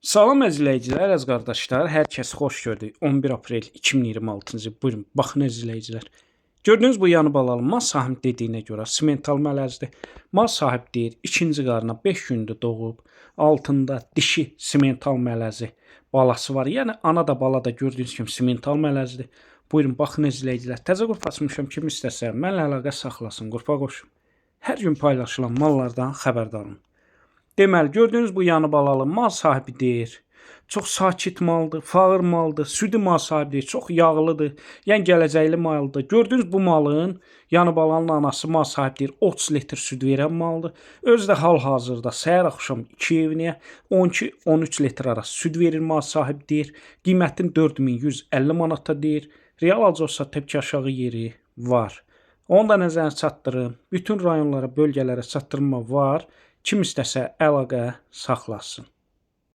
Salam əzizləyicilər, əziz qardaşlar, hər kəs xoş gördük. 11 aprel 2026-cı il. Buyurun, baxın əzizləyicilər. Gördüyünüz bu yanı balalı mal sahib dediyinə görə simental mələzdir. Mal sahib deyir, ikinci qarına 5 gündür doğub, altında dişi simental mələzi balası var. Yəni ana da bala da gördüyünüz kimi simental mələzdir. Buyurun, baxın əzizləyicilər. Təzə qrup açmışam, kim istəsə mənlə əlaqə saxlasın, qrupa qoşun. Hər gün paylaşılan mallardan xəbərdar olun. Deməli, gördüyünüz bu yanı balalı mal sahibi deyir. Çox sakit maldır, fağır maldır, südü mal sahibi deyir, çox yağlıdır, yəni gələcəkli maldır. Gördüyünüz bu malın yanı balanın anası mal sahibi deyir, 30 litr süd verən maldır. Özü də hal-hazırda səhər axşam 2 evniyə 12-13 litr arası süd verir mal sahibi deyir. Qiymətin 4150 manata deyir. Real alcaqsa təbii aşağı yeri var. Onu da nəzərinə çatdırın. Bütün rayonlara, bölgələrə çatdırma var. Kim istəsə əlaqə saxlasın.